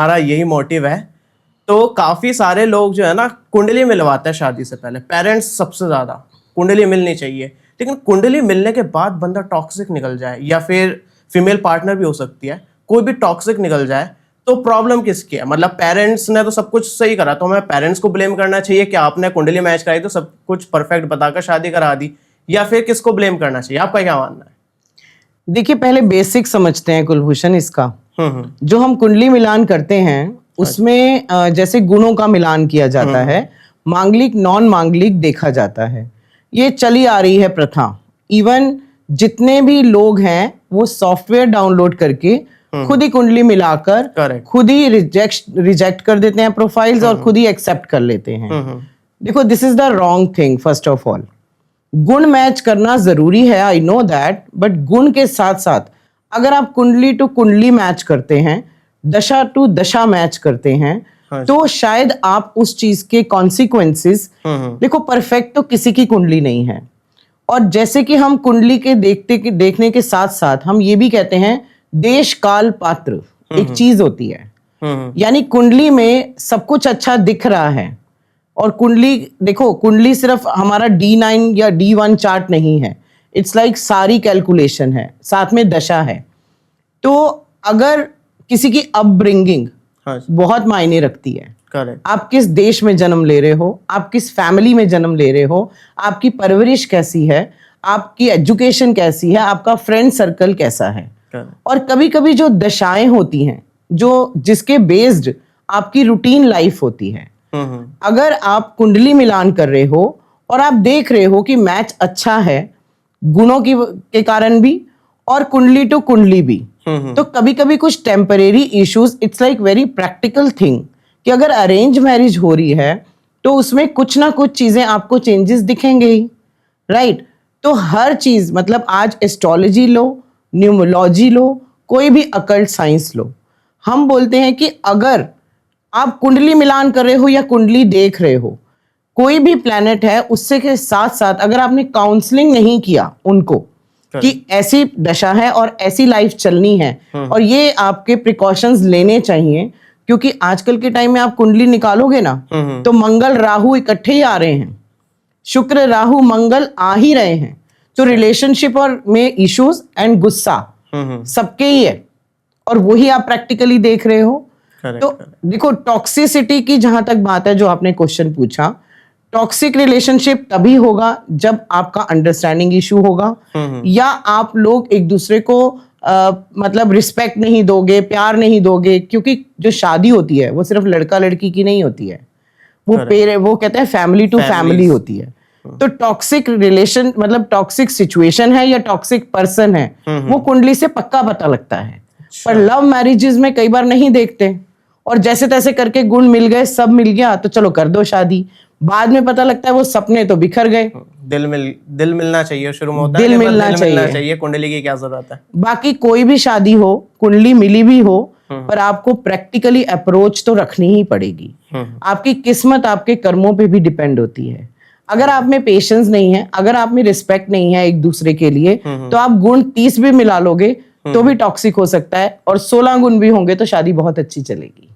हमारा यही मोटिव है। तो काफी सारे लोग जो है ना कुंडली मिलवाते हैं शादी से पहले, पेरेंट्स सबसे ज्यादा कुंडली मिलनी चाहिए, लेकिन कुंडली मिलने के बाद बंदा टॉक्सिक निकल जाए या फिर फीमेल पार्टनर भी हो सकती है, कोई भी टॉक्सिक निकल जाए, तो प्रॉब्लम किसकी है? मतलब पेरेंट्स ने तो सब कुछ सही करा, तो हमें पेरेंट्स को ब्लेम करना चाहिए कि आपने कुंडली मैच कराई तो सब कुछ परफेक्ट बताकर शादी करा दी, या फिर किसको ब्लेम करना चाहिए? आपका क्या मानना है? देखिए, पहले बेसिक समझते हैं कुलभूषण इसका। जो हम कुंडली मिलान करते हैं उसमें जैसे गुणों का मिलान किया जाता है, मांगलिक नॉन मांगलिक देखा जाता है, ये चली आ रही है प्रथा। इवन जितने भी लोग हैं वो सॉफ्टवेयर डाउनलोड करके खुद ही कुंडली मिलाकर खुद ही रिजेक्ट कर देते हैं प्रोफाइल्स और खुद ही एक्सेप्ट कर लेते हैं। देखो, this is the wrong thing. First of all, गुण मैच करना जरूरी है, आई नो दैट, बट गुण के साथ साथ अगर आप कुंडली टू कुंडली मैच करते हैं, दशा टू दशा मैच करते हैं, तो शायद आप उस चीज के कॉन्सिक्वेंसेस, देखो परफेक्ट तो किसी की कुंडली नहीं है, और जैसे कि हम कुंडली के देखने के साथ साथ हम ये भी कहते हैं देश काल पात्र एक चीज होती है। यानी कुंडली में सब कुछ अच्छा दिख रहा है, और कुंडली देखो, कुंडली सिर्फ हमारा D9 या D1 चार्ट नहीं है, इट्स लाइक सारी कैलकुलेशन है, साथ में दशा है। तो अगर किसी की अपब्रिंगिंग बहुत मायने रखती है। करेक्ट। आप किस देश में जन्म ले रहे हो, आप किस फैमिली में जन्म ले रहे हो, आपकी परवरिश कैसी है, आपकी एजुकेशन कैसी है, आपका फ्रेंड सर्कल कैसा है। और कभी कभी जो दशाएं होती हैं जो जिसके बेस्ड आपकी रूटीन लाइफ होती है, अगर आप कुंडली मिलान कर रहे हो और आप देख रहे हो कि मैच अच्छा है गुणों के कारण भी और कुंडली टू कुंडली भी, तो कभी कभी कुछ temporary issues, it's like very practical thing कि अगर अरेंज मैरिज हो रही है तो उसमें कुछ ना कुछ चीजें आपको चेंजेस दिखेंगे ही, राइट। तो हर चीज, मतलब आज एस्ट्रोलॉजी लो, न्यूमोलॉजी लो, कोई भी अकल्ट साइंस लो, हम बोलते हैं कि अगर आप कुंडली मिलान कर रहे हो या कुंडली देख रहे हो, कोई भी प्लैनेट है, उससे के साथ साथ अगर आपने काउंसलिंग नहीं किया उनको कि ऐसी दशा है और ऐसी लाइफ चलनी है और ये आपके प्रिकॉशंस लेने चाहिए, क्योंकि आजकल के टाइम में आप कुंडली निकालोगे ना तो मंगल राहु इकट्ठे ही आ रहे हैं, शुक्र राहु मंगल आ ही रहे हैं, तो रिलेशनशिप और में इश्यूज एंड गुस्सा सबके ही है, और वही आप प्रैक्टिकली देख रहे हो। तो देखो, टॉक्सिसिटी की जहां तक बात है जो आपने क्वेश्चन पूछा, टॉक्सिक रिलेशनशिप तभी होगा जब आपका अंडरस्टैंडिंग इशू होगा, या आप लोग एक दूसरे को मतलब रिस्पेक्ट नहीं दोगे, प्यार नहीं दोगे, क्योंकि जो शादी होती है वो सिर्फ लड़का लड़की की नहीं होती है, वो कहते हैं फैमिली टू फैमिली होती है। तो टॉक्सिक रिलेशन मतलब टॉक्सिक सिचुएशन है या टॉक्सिक पर्सन है, वो कुंडली से पक्का पता लगता है। पर लव मैरिजेस में कई बार नहीं देखते, और जैसे तैसे करके गुण मिल गए, सब मिल गया तो चलो कर दो शादी, बाद में पता लगता है वो सपने तो बिखर गए। दिल मिलना चाहिए, शुरू में होता है दिल मिलना चाहिए, कुंडली की क्या जरूरत है। बाकी कोई भी शादी हो, कुंडली मिली भी हो, पर आपको प्रैक्टिकली अप्रोच तो रखनी ही पड़ेगी। आपकी किस्मत आपके कर्मों पे भी डिपेंड होती है। अगर आप में पेशेंस नहीं है, अगर आप में रिस्पेक्ट नहीं है एक दूसरे के लिए, तो आप गुण 30 भी मिला लोगे तो भी टॉक्सिक हो सकता है, और 16 गुण भी होंगे तो शादी बहुत अच्छी चलेगी।